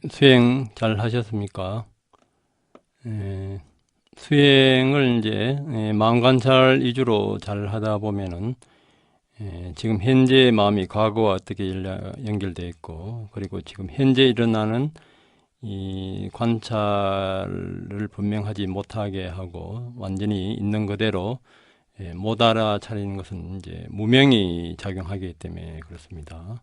수행 잘 하셨습니까? 수행을 이제 마음 관찰 위주로 잘 하다 보면은 지금 현재의 마음이 과거와 어떻게 연결되어 있고, 그리고 지금 현재 일어나는 이 관찰을 분명하지 못하게 하고 완전히 있는 그대로 못 알아차리는 것은 이제 무명이 작용하기 때문에 그렇습니다.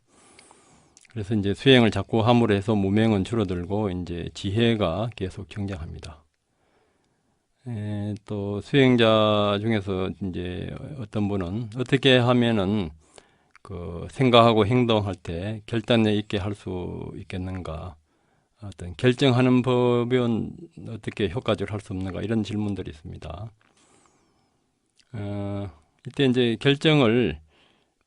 그래서 이제 수행을 자꾸 함으로 해서 무명은 줄어들고 이제 지혜가 계속 경장합니다. 또 수행자 중에서 이제 어떤 분은 어떻게 하면은 그 생각하고 행동할 때 결단력 있게 할 수 있겠는가? 어떤 결정하는 법은 어떻게 효과적으로 할 수 없는가? 이런 질문들이 있습니다. 이때 이제 결정을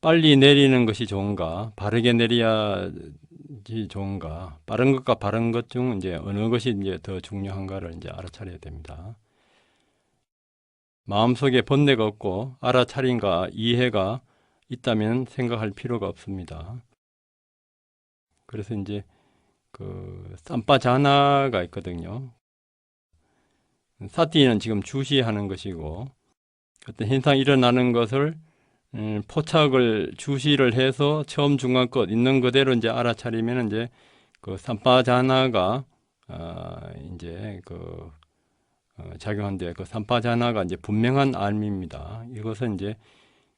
빨리 내리는 것이 좋은가? 바르게 내려야지 좋은가? 빠른 것과 바른 것 중 이제 어느 것이 이제 더 중요한가를 이제 알아차려야 됩니다. 마음속에 번뇌가 없고 알아차림과 이해가 있다면 생각할 필요가 없습니다. 그래서 이제 그 삼빠자나가 있거든요. 사티는 지금 주시하는 것이고 어떤 현상이 일어나는 것을 포착을 주시를 해서 처음 중간 끝 있는 그대로 이제 알아차리면 이제 그 삼빠자나가 이제 그 작용한데 그 삼빠자나가 이제 분명한 알미입니다. 이것은 이제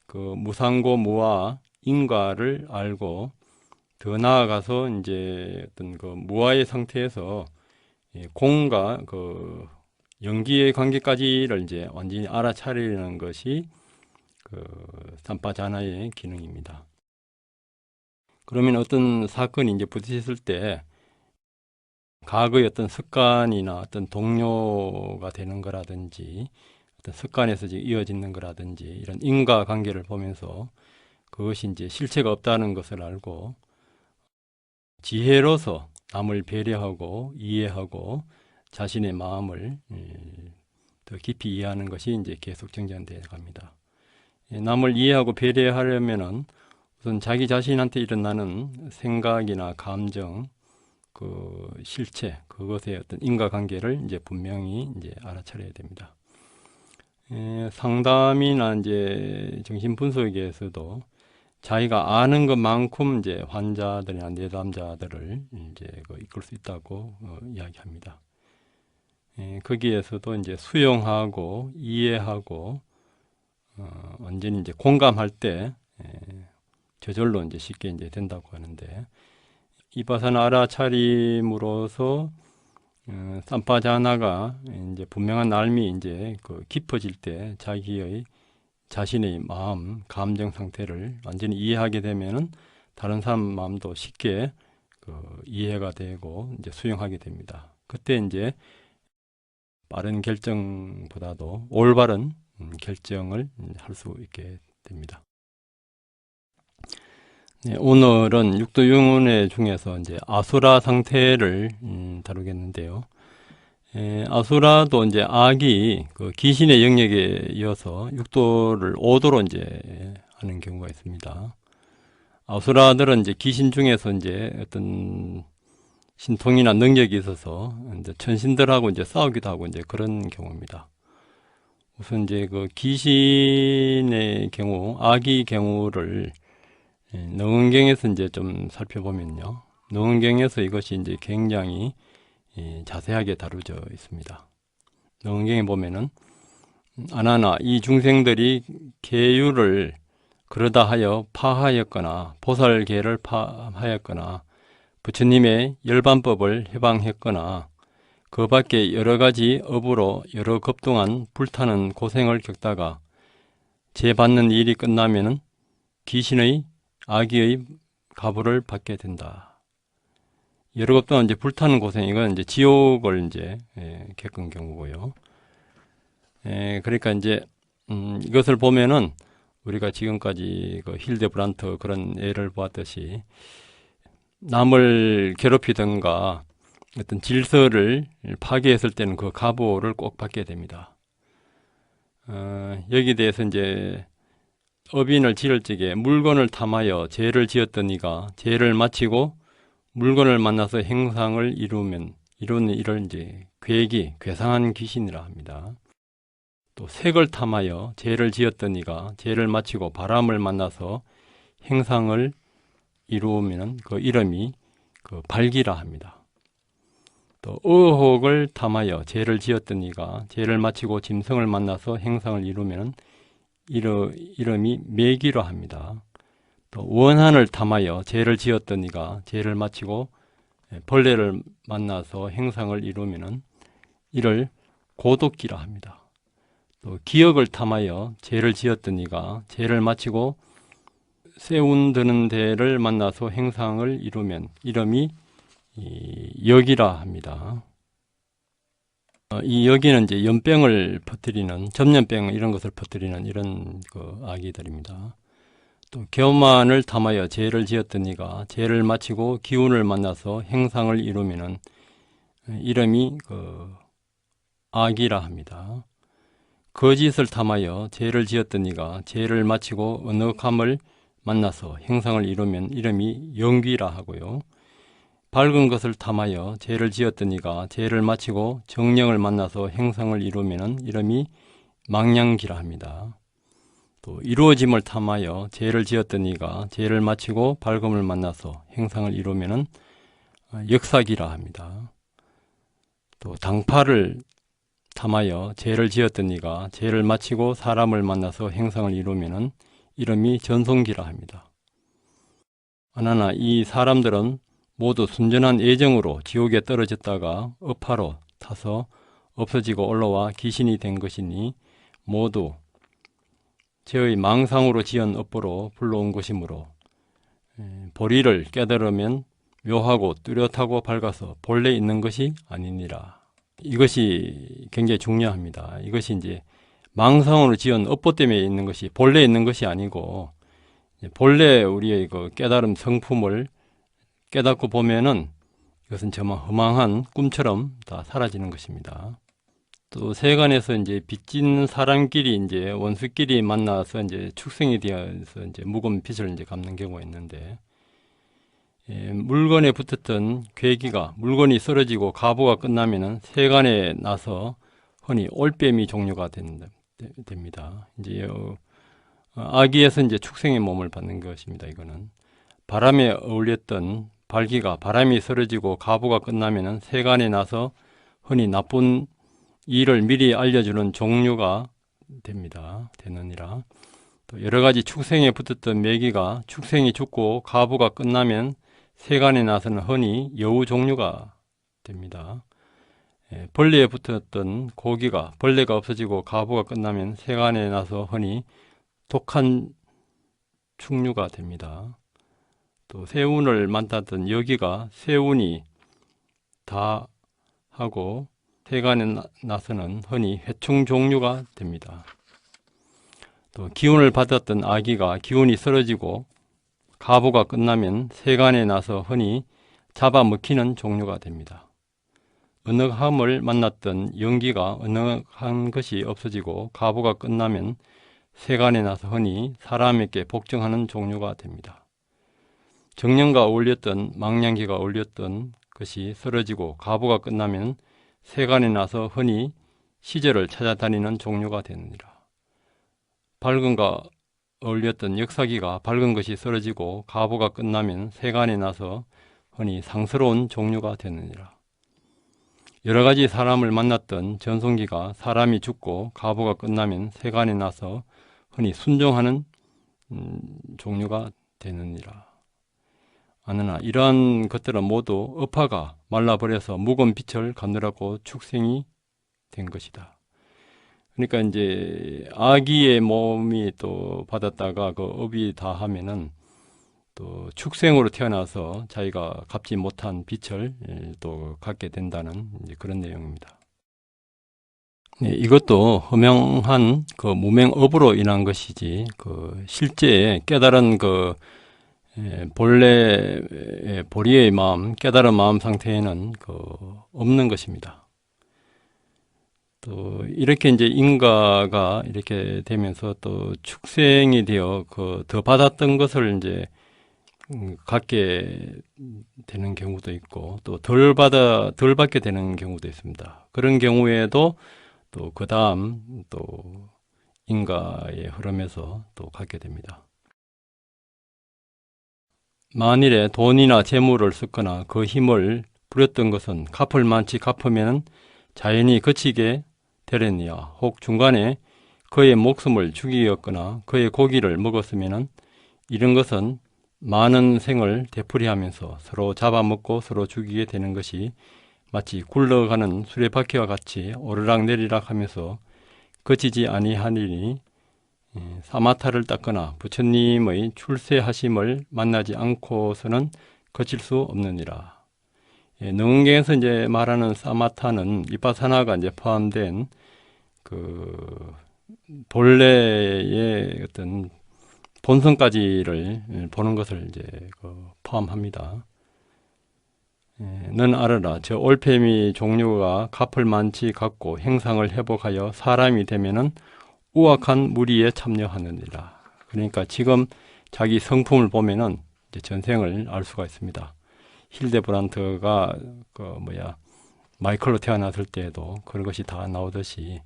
그 무상고 무아 인과를 알고 더 나아가서 이제 어떤 그 무아의 상태에서 공과 그 연기의 관계까지를 이제 완전히 알아차리는 것이 그 삼파자나의 기능입니다. 그러면 어떤 사건이 이제 부딪혔을 때 과거의 어떤 습관이나 어떤 동료가 되는 거라든지 어떤 습관에서 이어지는 거라든지 이런 인과관계를 보면서 그것이 이제 실체가 없다는 것을 알고 지혜로서 남을 배려하고 이해하고 자신의 마음을 더 깊이 이해하는 것이 이제 계속 정전되어 갑니다. 남을 이해하고 배려하려면은 우선 자기 자신한테 일어나는 생각이나 감정, 그 실체, 그것의 어떤 인과관계를 이제 분명히 이제 알아차려야 됩니다. 상담이나 이제 정신분석에서도 자기가 아는 것만큼 이제 환자들이나 내담자들을 이제 이끌 수 있다고 이야기합니다. 거기에서도 이제 수용하고 이해하고 완전히 이제 공감할 때 저절로 이제 쉽게 이제 된다고 하는데 이바사나 알아차림으로서 삼파자나가 이제 분명한 알미 이제 그 깊어질 때 자신의 마음, 감정 상태를 완전히 이해하게 되면은 다른 사람 마음도 쉽게 그 이해가 되고 이제 수용하게 됩니다. 그때 이제 빠른 결정보다도 올바른 결정을 할 수 있게 됩니다. 네, 오늘은 육도영혼회 중에서 이제 아수라 상태를 다루겠는데요. 아수라도 이제 악이 그 귀신의 영역에 이어서 육도를 오도로 이제 하는 경우가 있습니다. 아수라들은 이제 귀신 중에서 이제 어떤 신통이나 능력이 있어서 이제 천신들하고 이제 싸우기도 하고 이제 그런 경우입니다. 우선 이제 그 귀신의 경우, 악의 경우를 능언경에서 이제 좀 살펴보면요. 능언경에서 이것이 이제 굉장히 자세하게 다루어져 있습니다. 능언경에 보면은 아나나 이 중생들이 계율을 그러다 하여 파하였거나 보살계를 파하였거나 부처님의 열반법을 해방했거나 그 밖에 여러 가지 업으로 여러 급동안 불타는 고생을 겪다가 재받는 일이 끝나면은 귀신의 악의의 가부를 받게 된다. 여러 급동안 이제 불타는 고생, 이건 이제 지옥을 이제 겪은 경우고요. 그러니까 이제 이것을 보면은 우리가 지금까지 그 힐데브란트 그런 예를 보았듯이 남을 괴롭히든가 어떤 질서를 파괴했을 때는 그 가보를 꼭 받게 됩니다. 여기에 대해서 이제 업인을 지을 적에 물건을 탐하여 죄를 지었던 이가 죄를 마치고 물건을 만나서 행상을 이루는 이를 이제 괴상한 귀신이라 합니다. 또 색을 탐하여 죄를 지었던 이가 죄를 마치고 바람을 만나서 행상을 이루면 그 이름이 그 발기라 합니다. 또 의혹을 탐하여 죄를 지었던 이가 죄를 마치고 짐승을 만나서 행상을 이루면 이름이 매기라 합니다. 또 원한을 탐하여 죄를 지었던 이가 죄를 마치고 벌레를 만나서 행상을 이루면 이를 고독기라 합니다. 또 기억을 탐하여 죄를 지었던 이가 죄를 마치고 세운 드는 데를 만나서 행상을 이루면 이름이 역이라 합니다. 이 역이는 이제 연병을 퍼뜨리는 전염병 이런 것을 퍼뜨리는 이런 그 아기들입니다. 또 교만을 탐하여 죄를 지었던 이가 죄를 마치고 기운을 만나서 행상을 이루면은 이름이 그 악이라 합니다. 거짓을 탐하여 죄를 지었던 이가 죄를 마치고 언덕함을 만나서 행상을 이루면 이름이 영귀라 하고요. 밝은 것을 탐하여 죄를 지었던 이가 죄를 마치고 정령을 만나서 행상을 이루면 이름이 망냥기라 합니다. 또 이루어짐을 탐하여 죄를 지었던 이가 죄를 마치고 밝음을 만나서 행상을 이루면 역사기라 합니다. 또 당파를 탐하여 죄를 지었던 이가 죄를 마치고 사람을 만나서 행상을 이루면 이름이 전송기라 합니다. 하나 이 사람들은 모두 순전한 애정으로 지옥에 떨어졌다가 업화로 타서 없어지고 올라와 귀신이 된 것이니 모두 죄의 망상으로 지은 업보로 불러온 것이므로 보리를 깨달으면 묘하고 뚜렷하고 밝아서 본래 있는 것이 아니니라. 이것이 굉장히 중요합니다. 이것이 이제 망상으로 지은 업보 때문에 있는 것이 본래 있는 것이 아니고 본래 우리의 그 깨달음 성품을 깨닫고 보면은 이것은 정말 허망한 꿈처럼 다 사라지는 것입니다. 또 세간에서 이제 빚진 사람끼리 이제 원수끼리 만나서 이제 축생이 되어서 이제 묵은 빚을 이제 갚는 경우가 있는데, 물건에 붙었던 괴기가 물건이 쓰러지고 가부가 끝나면은 세간에 나서 흔히 올빼미 종류가 됩니다. 이제 아기에서 이제 축생의 몸을 받는 것입니다. 이거는 바람에 어울렸던 발기가 바람이 쓰러지고 가부가 끝나면은 세간에 나서 흔히 나쁜 일을 미리 알려주는 종류가 되느니라. 또 여러 가지 축생에 붙었던 매기가 축생이 죽고 가부가 끝나면 세간에 나서는 흔히 여우 종류가 됩니다. 벌레에 붙었던 고기가 벌레가 없어지고 가부가 끝나면 세간에 나서 흔히 독한 충류가 됩니다. 또 세운을 만났던 여기가 세운이 다 하고 세간에 나서는 흔히 회충 종류가 됩니다. 또 기운을 받았던 아기가 기운이 쓰러지고 가부가 끝나면 세간에 나서 흔히 잡아먹히는 종류가 됩니다. 언덕함을 만났던 연기가 언덕한 것이 없어지고 가부가 끝나면 세간에 나서 흔히 사람에게 복종하는 종류가 됩니다. 정령과 어울렸던 망냥기가 어울렸던 것이 쓰러지고 가부가 끝나면 세간에 나서 흔히 시절을 찾아다니는 종류가 되느니라. 밝은과 어울렸던 역사기가 밝은 것이 쓰러지고 가부가 끝나면 세간에 나서 흔히 상스러운 종류가 되느니라. 여러 가지 사람을 만났던 전송기가 사람이 죽고 가부가 끝나면 세간에 나서 흔히 순종하는 종류가 되느니라. 하느나 이러한 것들은 모두 업화가 말라버려서 묵은 빛을 가느라고 축생이 된 것이다. 그러니까 이제 아기의 몸이 또 받았다가 그 업이 다 하면은 또 축생으로 태어나서 자기가 갚지 못한 빚을 또 갖게 된다는 그런 내용입니다. 이것도 허명한 그 무명업으로 인한 것이지 그 실제 깨달은 그 본래 보리의 마음, 깨달은 마음 상태에는 그 없는 것입니다. 또 이렇게 이제 인가가 이렇게 되면서 또 축생이 되어 그 더 받았던 것을 이제 갖게 되는 경우도 있고 또 덜 받게 되는 경우도 있습니다. 그런 경우에도 또 그 다음 또 인가의 흐름에서 또 갖게 됩니다. 만일에 돈이나 재물을 썼거나 그 힘을 부렸던 것은 갚을 만치 갚으면 자연히 그치게 되려니와 혹 중간에 그의 목숨을 죽이었거나 그의 고기를 먹었으면 이런 것은 많은 생을 되풀이하면서 서로 잡아먹고 서로 죽이게 되는 것이 마치 굴러가는 수레바퀴와 같이 오르락내리락 하면서 그치지 아니하리니 사마타를 닦거나 부처님의 출세하심을 만나지 않고서는 거칠 수 없느니라. 능경에서 이제 말하는 사마타는 비파사나가 이제 포함된 그 본래의 어떤 본성까지를 보는 것을 이제 포함합니다. 넌 알아라. 저 올빼미 종류가 갚을 만치 갚고 행상을 회복하여 사람이 되면은 우악한 무리에 참여하느니라. 그러니까 지금 자기 성품을 보면은 이제 전생을 알 수가 있습니다. 힐데브란트가 마이클로 태어났을 때에도 그런 것이 다 나오듯이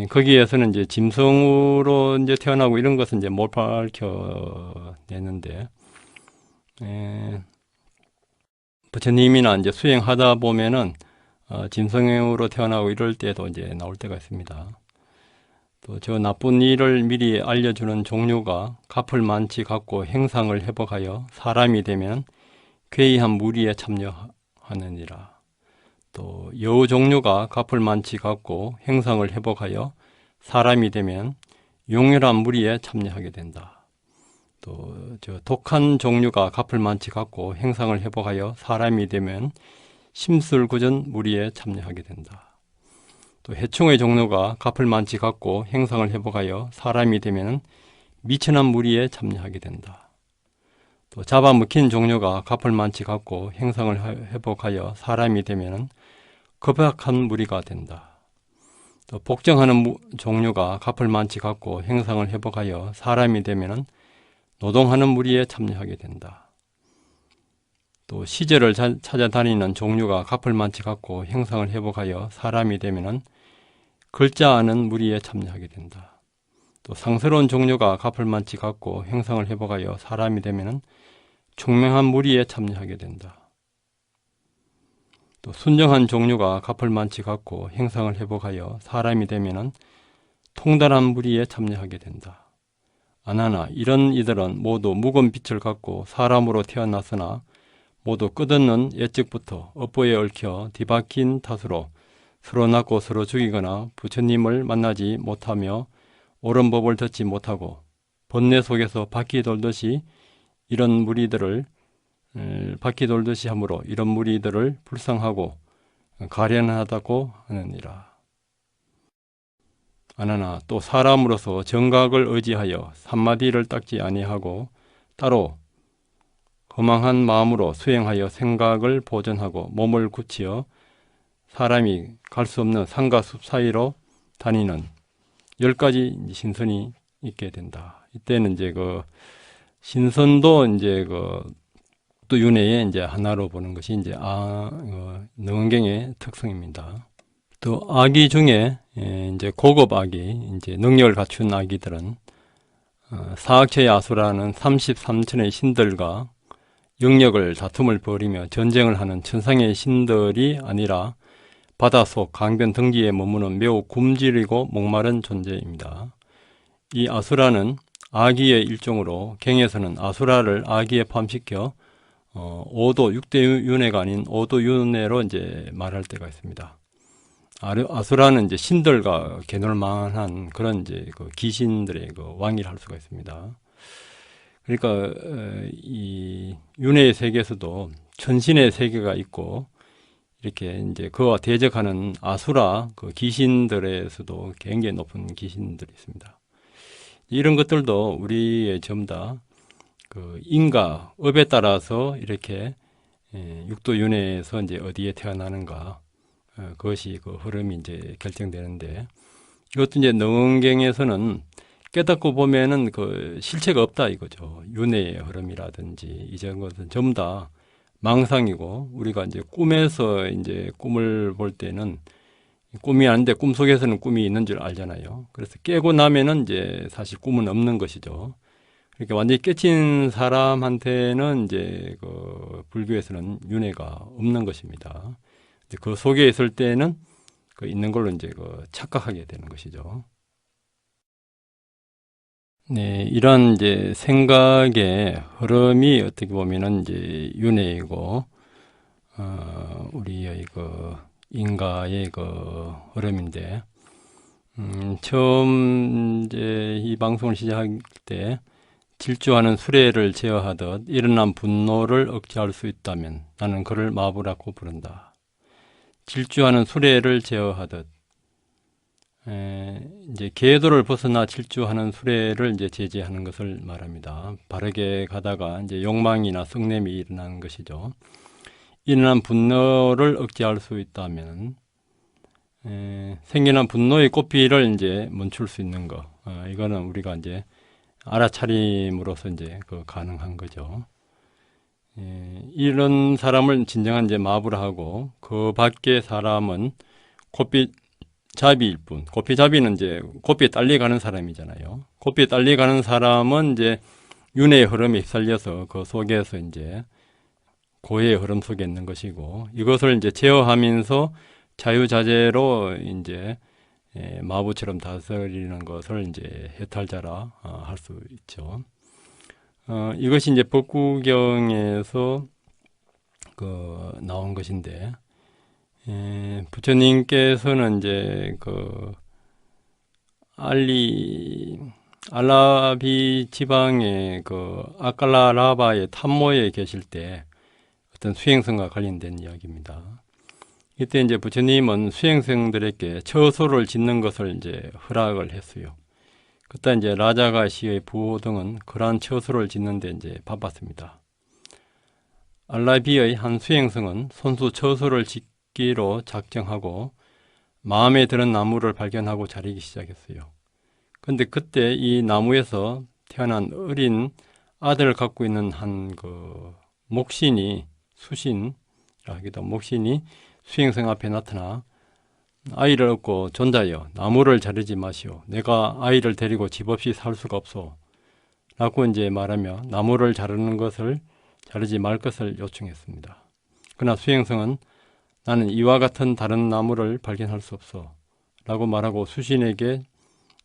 거기에서는 이제 짐승으로 이제 태어나고 이런 것은 이제 못 밝혀내는데 부처님이나 이제 수행하다 보면은 짐승으로 태어나고 이럴 때도 이제 나올 때가 있습니다. 또 저 나쁜 일을 미리 알려주는 종류가 갚을 만치 갚고 행상을 회복하여 사람이 되면 괴이한 무리에 참여하느니라. 또 여우 종류가 갚을 만치 갚고 행상을 회복하여 사람이 되면 용혈한 무리에 참여하게 된다. 또 저 독한 종류가 갚을 만치 갚고 행상을 회복하여 사람이 되면 심술궂은 무리에 참여하게 된다. 또 해충의 종류가 갚을 만치 갚고 행상을 회복하여 사람이 되면 미천한 무리에 참여하게 된다. 또 잡아먹힌 종류가 갚을 만치 갚고 행상을 회복하여 사람이 되면 겁악한 무리가 된다. 또 복정하는 종류가 갚을 만치 갚고 행상을 회복하여 사람이 되면 노동하는 무리에 참여하게 된다. 또 시제를 찾아다니는 종류가 갚을 만치 갚고 행상을 회복하여 사람이 되면 글자하는 무리에 참여하게 된다. 또 상스러운 종류가 갚을 만치 갚고 행상을 회복하여 사람이 되면 총명한 무리에 참여하게 된다. 또 순정한 종류가 갚을 만치 갚고 행상을 회복하여 사람이 되면 통달한 무리에 참여하게 된다. 아나나 이런 이들은 모두 묵은 빛을 갖고 사람으로 태어났으나 모두 끝없는 옛적부터 업보에 얽혀 뒤바뀐 탓으로 서로 낳고 서로 죽이거나 부처님을 만나지 못하며 옳은 법을 듣지 못하고 번뇌 속에서 바퀴 돌듯이 함으로 이런 무리들을 불쌍하고 가련하다고 하느니라. 아나나 또 사람으로서 정각을 의지하여 산마디를 닦지 아니하고 따로 허망한 마음으로 수행하여 생각을 보존하고 몸을 굳히어 사람이 갈 수 없는 산과 숲 사이로 다니는 10가지 신선이 있게 된다. 이때는 이제 신선도 이제 또 윤회의 이제 하나로 보는 것이 이제 능언경의 특성입니다. 또 아기 중에 이제 고급 아기, 이제 능력을 갖춘 아기들은 사악체의 아수라는 33천의 신들과 영역을 다툼을 벌이며 전쟁을 하는 천상의 신들이 아니라 바닷속 강변 등지에 머무는 매우 굶주리고 목마른 존재입니다. 이 아수라는 아기의 일종으로 경에서는 아수라를 아기에 포함시켜 5도 6대 윤회가 아닌 5도 윤회로 이제 말할 때가 있습니다. 아수라는 이제 신들과 개놀만한 그런 이제 귀신들의 왕이라 할 수가 있습니다. 그러니까 이 윤회의 세계에서도 천신의 세계가 있고 이렇게 이제 그와 대적하는 아수라 귀신들에서도 굉장히 높은 귀신들이 있습니다. 이런 것들도 우리의 전부 다 인과 업에 따라서 이렇게 육도 윤회에서 이제 어디에 태어나는가 그것이 흐름이 이제 결정되는데 이것도 이제 능언경에서는 깨닫고 보면은 그 실체가 없다 이거죠. 윤회의 흐름이라든지 이런 것은 전부 다 망상이고, 우리가 이제 꿈에서 이제 꿈을 볼 때는 꿈이 아닌데 꿈속에서는 꿈이 있는 줄 알잖아요. 그래서 깨고 나면은 이제 사실 꿈은 없는 것이죠. 그러니까 완전히 깨친 사람한테는 이제 그 불교에서는 윤회가 없는 것입니다. 이제 그 속에 있을 때는 그 있는 걸로 이제 그 착각하게 되는 것이죠. 네, 이런 이제 생각의 흐름이 어떻게 보면은 이제 윤회이고, 우리의 그 인가의 그 흐름인데, 처음 이제 이 방송을 시작할 때 질주하는 수레를 제어하듯 일어난 분노를 억제할 수 있다면 나는 그를 마부라고 부른다. 질주하는 수레를 제어하듯, 이제 궤도를 벗어나 질주하는 수레를 이제 제재하는 것을 말합니다. 바르게 가다가 이제 욕망이나 성냄이 일어나는 것이죠. 일어난 분노를 억제할 수 있다면, 생겨난 분노의 꽃피를 이제 멈출 수 있는 거, 이거는 우리가 이제 알아차림으로써 이제 그 가능한 거죠. 이런 사람을 진정한 이제 마부라 하고, 그 밖의 사람은 고삐 잡이일 뿐. 고삐잡이는 이제 고삐에 딸려가는 사람이잖아요. 고삐에 딸려가는 사람은 이제 윤회의 흐름에 휩쓸려서 그 속에서 이제 고해의 흐름 속에 있는 것이고, 이것을 이제 제어하면서 자유자재로 이제 마부처럼 다스리는 것을 이제 해탈자라 할 수 있죠. 이것이 이제 법구경에서 그 나온 것인데, 부처님께서는 이제 그 알라비 지방의 그 아칼라라바의 탐모에 계실 때 어떤 수행성과 관련된 이야기입니다. 이때 이제 부처님은 수행성들에게 처소를 짓는 것을 이제 허락을 했어요. 그때 이제 라자가시의 부호 등은 그러한 처소를 짓는데 이제 바빴습니다. 알라비의 한 수행성은 손수 처소를 짓기로 작정하고 마음에 드는 나무를 발견하고 자르기 시작했어요. 근데 그때 이 나무에서 태어난 어린 아들을 갖고 있는 한 그 목신이, 수신이라기도 목신이 수행성 앞에 나타나 아이를 얻고 존자여 나무를 자르지 마시오. 내가 아이를 데리고 집 없이 살 수가 없소. 라고 이제 말하며 나무를 자르는 것을 자르지 말 것을 요청했습니다. 그러나 수행성은 나는 이와 같은 다른 나무를 발견할 수 없어. 라고 말하고 수신에게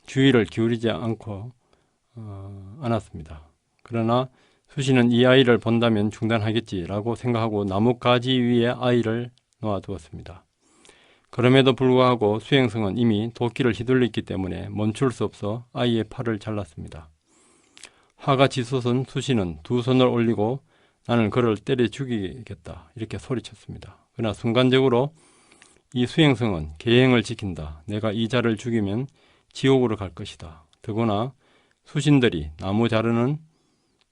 주의를 기울이지 않았습니다. 그러나 수신은 이 아이를 본다면 중단하겠지라고 생각하고 나뭇가지 위에 아이를 놓아두었습니다. 그럼에도 불구하고 수행성은 이미 도끼를 휘둘렀기 때문에 멈출 수 없어 아이의 팔을 잘랐습니다. 화가 치솟은 수신은 두 손을 올리고 나는 그를 때려 죽이겠다 이렇게 소리쳤습니다. 그러나 순간적으로 이 수행성은 계행을 지킨다. 내가 이 자를 죽이면 지옥으로 갈 것이다. 더구나 수신들이 나무 자르는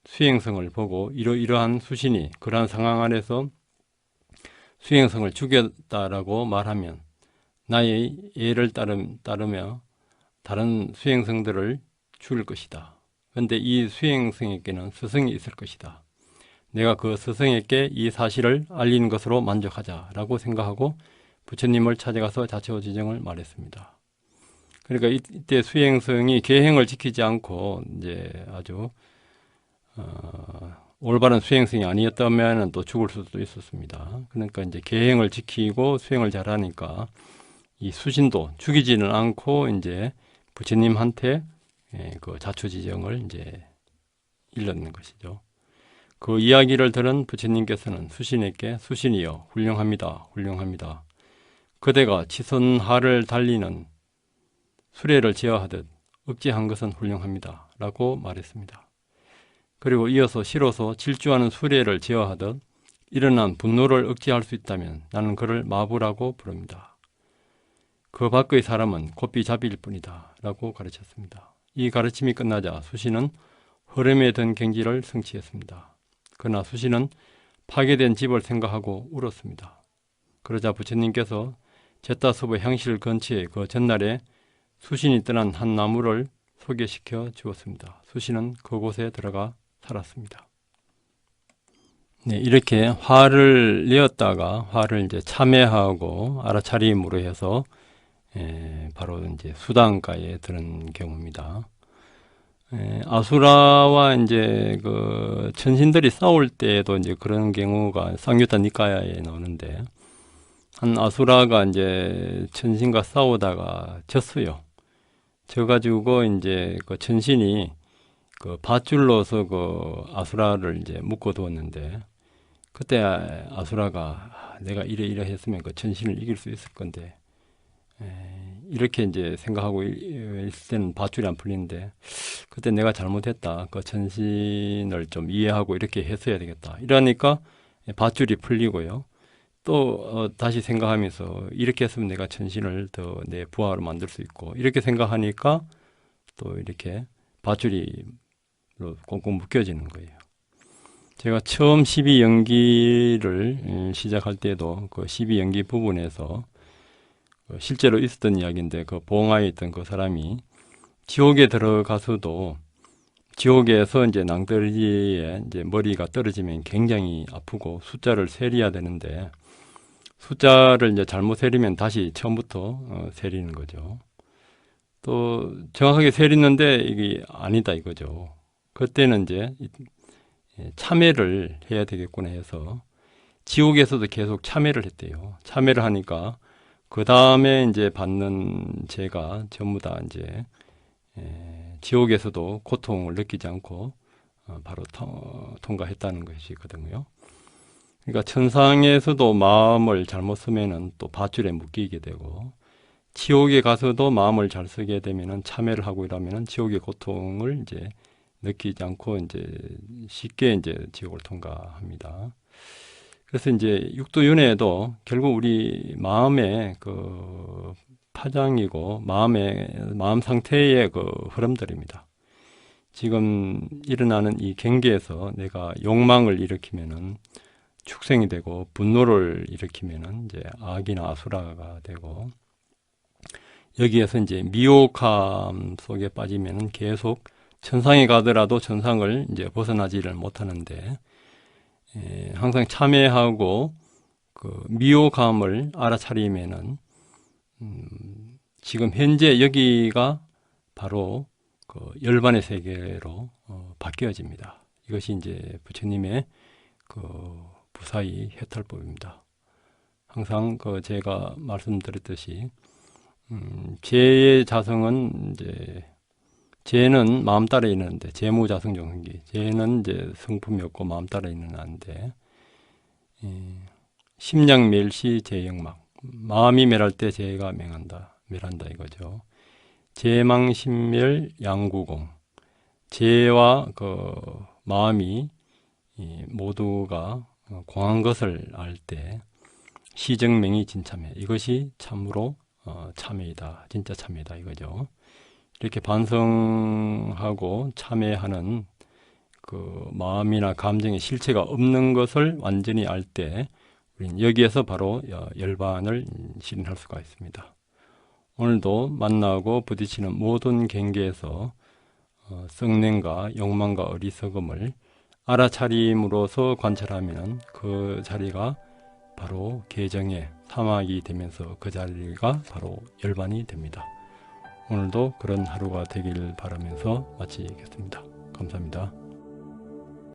수행성을 보고 이러한 수신이 그러한 상황 안에서 수행성을 죽였다라고 말하면 나의 예를 따르며 다른 수행성들을 죽일 것이다. 그런데 이 수행성에게는 스승이 있을 것이다. 내가 그 스승에게 이 사실을 알리는 것으로 만족하자라고 생각하고 부처님을 찾아가서 자초지정을 말했습니다. 그러니까 이때 수행성이 계행을 지키지 않고 이제 아주 올바른 수행성이 아니었다면 또 죽을 수도 있었습니다. 그러니까 이제 계행을 지키고 수행을 잘하니까 이 수신도 죽이지는 않고 이제 부처님한테 그 자초지정을 이제 일렀는 것이죠. 그 이야기를 들은 부처님께서는 수신에게 수신이여 훌륭합니다. 훌륭합니다. 그대가 치선하를 달리는 수레를 제어하듯 억제한 것은 훌륭합니다. 라고 말했습니다. 그리고 이어서 시로서 질주하는 수레를 제어하듯 일어난 분노를 억제할 수 있다면 나는 그를 마부라고 부릅니다. 그 밖의 사람은 고삐잡이일 뿐이다. 라고 가르쳤습니다. 이 가르침이 끝나자 수신은 흐름에 든 경지를 성취했습니다. 그러나 수신은 파괴된 집을 생각하고 울었습니다. 그러자 부처님께서 제타섭의 향실 근처에 그 전날에 수신이 떠난 한 나무를 소개시켜 주었습니다. 수시는 그곳에 들어가 살았습니다. 네, 이렇게 화를 내었다가 화를 이제 참회하고 알아차림으로 해서 바로 이제 수단가에 드는 경우입니다. 아수라와 이제 그 천신들이 싸울 때에도 이제 그런 경우가 쌍유타 니까야에 나오는데, 한 아수라가 이제 천신과 싸우다가 졌어요. 져가지고 이제 그 천신이 그 밧줄로서 그 아수라를 이제 묶어 두었는데, 그때 아수라가 내가 이래 했으면 그 천신을 이길 수 있을 건데, 이렇게 이제 생각하고 있을 때는 밧줄이 안 풀리는데, 그때 내가 잘못했다. 그 천신을 좀 이해하고 이렇게 했어야 되겠다. 이러니까 밧줄이 풀리고요. 또 다시 생각하면서 이렇게 했으면 내가 천신을 더 내 부하로 만들 수 있고, 이렇게 생각하니까 또 이렇게 밧줄이 꽁꽁 묶여지는 거예요. 제가 처음 12연기를 시작할 때도 그 12연기 부분에서 실제로 있었던 이야기인데, 그 봉화에 있던 그 사람이 지옥에 들어가서도 지옥에서 이제 낭떠러지에 이제 머리가 떨어지면 굉장히 아프고 숫자를 세려야 되는데, 숫자를 이제 잘못 세리면 다시 처음부터 세리는 거죠. 또 정확하게 세리는데 이게 아니다 이거죠. 그때는 이제 참회를 해야 되겠구나 해서 지옥에서도 계속 참회를 했대요. 참회를 하니까 그 다음에 이제 받는 죄가 전부 다 이제 지옥에서도 고통을 느끼지 않고 바로 통과했다는 것이거든요. 그러니까 천상에서도 마음을 잘못 쓰면은 또 밧줄에 묶이게 되고, 지옥에 가서도 마음을 잘 쓰게 되면은 참회를 하고 이러면은 지옥의 고통을 이제 느끼지 않고 이제 쉽게 이제 지옥을 통과합니다. 그래서 이제 육도윤회도 결국 우리 마음의 그 파장이고 마음 상태의 그 흐름들입니다. 지금 일어나는 이 경계에서 내가 욕망을 일으키면은 축생이 되고, 분노를 일으키면은 이제 악이나 아수라가 되고, 여기에서 이제 미혹함 속에 빠지면은 계속 천상에 가더라도 천상을 이제 벗어나지를 못하는데, 항상 참회하고 그 미혹함을 알아차리면은 지금 현재 여기가 바로 그 열반의 세계로 바뀌어집니다. 이것이 이제 부처님의 그 부사의 해탈법입니다. 항상 그 제가 말씀드렸듯이 죄의 자성은 이제 죄는 마음 따라 일어나는데, 재무자성 정성기, 죄는 이제 성품이 없고 마음 따라 일어나는데, 심량 멸시 죄영막, 마음이 멸할 때 죄가 멸한다 이거죠. 죄망심멸 양구공, 죄와 그 마음이 모두가 공한 것을 알 때 시정명이 진참회, 이것이 참으로 참회이다, 진짜 참회이다 이거죠. 이렇게 반성하고 참회하는 그 마음이나 감정의 실체가 없는 것을 완전히 알 때 우리는 여기에서 바로 열반을 실현할 수가 있습니다. 오늘도 만나고 부딪히는 모든 경계에서 썩냄과 욕망과 어리석음을 알아차림으로써 관찰하면 그 자리가 바로 계정의 사막이 되면서 그 자리가 바로 열반이 됩니다. 오늘도 그런 하루가 되길 바라면서 마치겠습니다. 감사합니다.